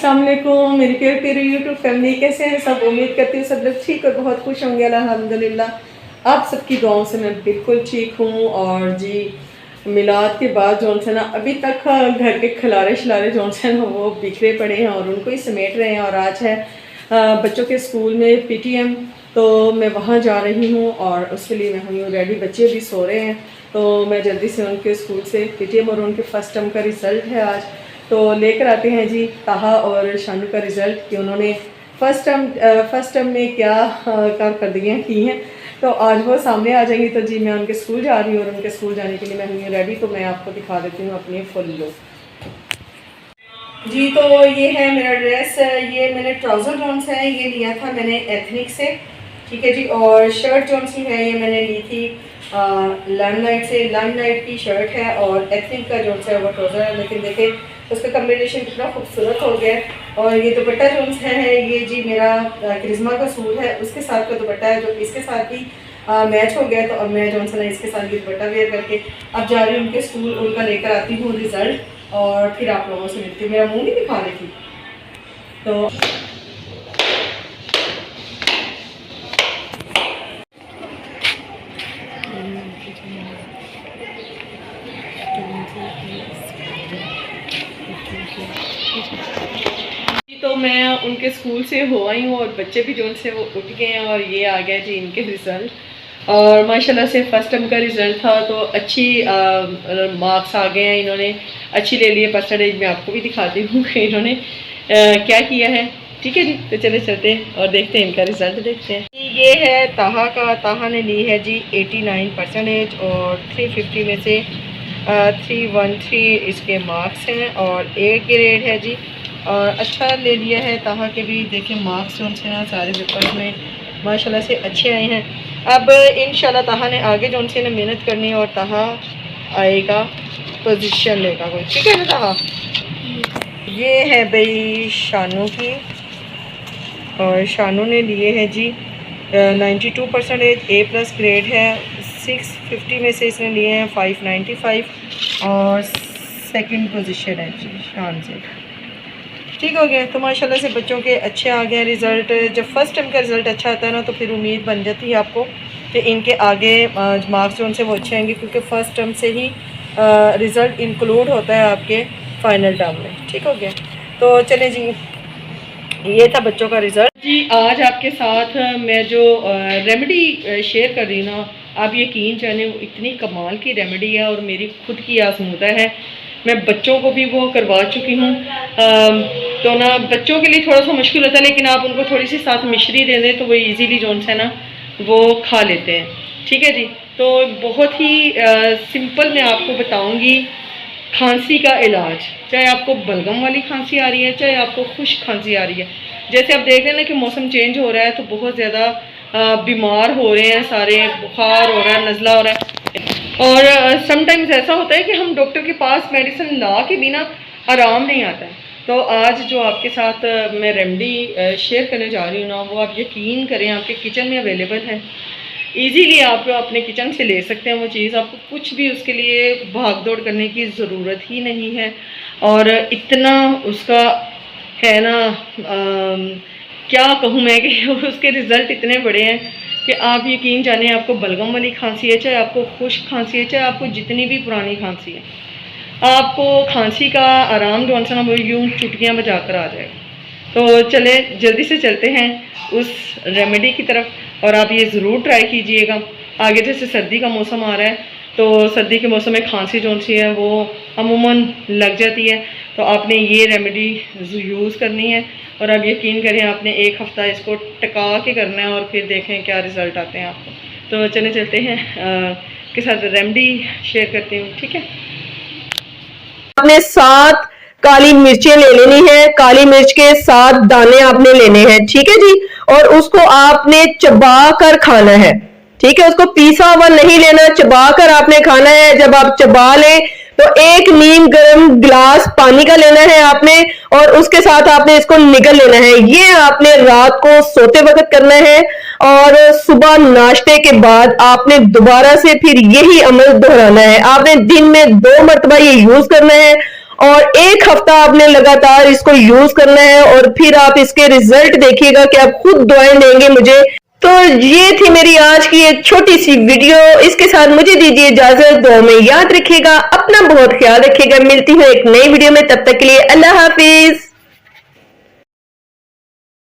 अस्सलाम वालेकुम मेरी प्यारी यूट्यूब फैमिली, कैसे हैं सब। उम्मीद करती हूँ सब लोग ठीक और बहुत खुश होंगे अल्हम्दुलिल्लाह। आप सबकी दुआओं से मैं बिल्कुल ठीक हूँ। और जी मिलाद के बाद जो है ना अभी तक घर के खिलारे शिलारे जो है ना वो बिखरे पड़े हैं और उनको ही समेट रहे हैं। और आज है बच्चों के स्कूल में PTM, तो मैं वहाँ जा रही हूँ और उसके लिए मैं हुई हूँ रेडी। बच्चे भी सो रहे हैं तो मैं जल्दी से उनके स्कूल से PTM और उनके फर्स्ट टर्म का रिज़ल्ट है आज, तो लेकर आते हैं जी ताहा और शानू का रिज़ल्ट कि उन्होंने फर्स्ट टर्म में क्या कारकर्दगियाँ की हैं। तो आज वो सामने आ जाएंगी। तो जी मैं उनके स्कूल जा रही हूँ और उनके स्कूल जाने के लिए मैं हुई रेडी। तो मैं आपको दिखा देती हूँ अपनी फुल लुक। जी तो ये है मेरा ड्रेस, ये मैंने ट्राउज़र जोन्स है ये लिया था मैंने एथनिक से, ठीक है जी। और शर्ट जोन सी है ये मैंने ली थी लाइमलाइट से। लाइमलाइट की शर्ट है और एथनिक का जो है वो ट्राउज़र है, लेकिन देखें उसका कम्बिनेशन कितना खूबसूरत हो गया है। और ये दुपट्टा जो है ये जी मेरा करिश्मा का सूट है, उसके साथ का दुपट्टा है जो इसके साथ भी मैच हो गया। तो अब मैं जो है इसके साथ भी दुपट्टा वेयर करके अब जा रही हूँ उनके स्कूल, उनका लेकर आती हूँ रिज़ल्ट और फिर आप लोगों से मिलती हूँ। मेरा मुँह नहीं दिखा रही थी तो तो मैं उनके स्कूल से हो आई हूँ और बच्चे भी जो से वो उठ गए हैं और ये आ गया जी इनके रिज़ल्ट। और माशाल्लाह से फर्स्ट टर्म का रिज़ल्ट था तो अच्छी मार्क्स आ गए हैं, इन्होंने अच्छी ले लिए परसेंटेज। मैं आपको भी दिखाती हूँ कि इन्होंने क्या किया है, ठीक है जी। तो चले चलते हैं और देखते हैं इनका रिज़ल्ट देखते हैं। ये है ताहा का, ताहा ने ली है जी 89% और 350 में से 313 इसके मार्क्स हैं और A ग्रेड है जी। और अच्छा ले लिया है ताहा के भी, देखें मार्क्स जो हैं सारे पेपर में माशाल्लाह से अच्छे आए हैं। अब इंशाल्लाह ताहा ने आगे जो से मेहनत करनी है और ताहा आएगा पोजीशन लेगा कोई, ठीक है ना ताहा। ये है भाई शानू की और शानू ने लिए हैं जी 92% A+ ग्रेड है। 650 में से इसने लिए हैं 595 और सेकंड पोजीशन है जी शान से, ठीक हो गया। तो माशाल्लाह से बच्चों के अच्छे आ गए रिज़ल्ट। जब फर्स्ट टर्म का रिज़ल्ट अच्छा आता है ना तो फिर उम्मीद बन जाती है आपको कि इनके आगे मार्क्स जो उनसे वो अच्छे आएंगे, क्योंकि फ़र्स्ट टर्म से ही रिज़ल्ट इंक्लूड होता है आपके फ़ाइनल टर्म में, ठीक हो गया। तो चले जी ये था बच्चों का रिज़ल्ट जी। आज आपके साथ मैं जो रेमेडी शेयर कर रही हूँ ना, आप यकीन जाने वो इतनी कमाल की रेमेडी है और मेरी खुद की आजमूदा है। मैं बच्चों को भी वो करवा चुकी हूँ। तो ना बच्चों के लिए थोड़ा सा मुश्किल होता है, लेकिन आप उनको थोड़ी सी साथ मिश्री दे दें तो वो इजीली जो है ना वो खा लेते हैं, ठीक है जी। तो बहुत ही सिंपल मैं आपको बताऊँगी खांसी का इलाज, चाहे आपको बलगम वाली खांसी आ रही है चाहे आपको खुश्क खांसी आ रही है। जैसे आप देख रहे हैं ना कि मौसम चेंज हो रहा है तो बहुत ज़्यादा बीमार हो रहे हैं सारे, बुखार हो रहा है, नज़ला हो रहा है। और समटाइम्स ऐसा होता है कि हम डॉक्टर के पास मेडिसिन ला के बिना आराम नहीं आता है। तो आज जो आपके साथ मैं रेमेडी शेयर करने जा रही हूँ ना, वो आप यकीन करें आपके किचन में अवेलेबल है। इजीली आप अपने किचन से ले सकते हैं वो चीज़, आपको कुछ भी उसके लिए भाग दौड़ करने की ज़रूरत ही नहीं है। और इतना उसका है ना क्या कहूँ मैं कि उसके रिज़ल्ट इतने बड़े हैं कि आप यकीन जाने आपको बलगम वाली खांसी है चाहे आपको खुश्क खांसी है चाहे आपको जितनी भी पुरानी खांसी है, आपको खांसी का आराम जो है ना वो यूँ चुटकियाँ बजा कर आ जाएगा। तो चले जल्दी से चलते हैं उस रेमेडी की तरफ और आप ये ज़रूर ट्राई कीजिएगा। आगे जैसे सर्दी का मौसम आ रहा है तो सर्दी के मौसम में खांसी जो सी है वो अमूमन लग जाती है, तो आपने ये रेमेडी यूज़ करनी है और अब यकीन करें आपने एक हफ़्ता इसको टका के करना है और फिर देखें क्या रिज़ल्ट आते हैं आपको। तो चले चलते हैं के साथ रेमेडी शेयर करती हूँ, ठीक है। आपने 7 काली मिर्चें ले लेनी है, काली मिर्च के 7 दाने आपने लेने हैं, ठीक है जी। और उसको आपने चबा कर खाना है, ठीक है। उसको पीसा हुआ नहीं लेना, चबा कर आपने खाना है। जब आप चबा लें तो 1 नीम गर्म गिलास पानी का लेना है आपने और उसके साथ आपने इसको निगल लेना है। ये आपने रात को सोते वक्त करना है और सुबह नाश्ते के बाद आपने दोबारा से फिर यही अमल दोहराना है। आपने दिन में 2 मरतबा ये यूज करना है और 1 हफ्ता आपने लगातार इसको यूज करना है और फिर आप इसके रिजल्ट देखिएगा कि आप खुद दुआएं देंगे मुझे। तो ये थी मेरी आज की एक छोटी सी वीडियो, इसके साथ मुझे दीजिए इजाजत। दुआ में याद रखिएगा, अपना बहुत ख्याल रखिएगा। मिलती हूँ एक नई वीडियो में, तब तक के लिए अल्लाह हाफिज।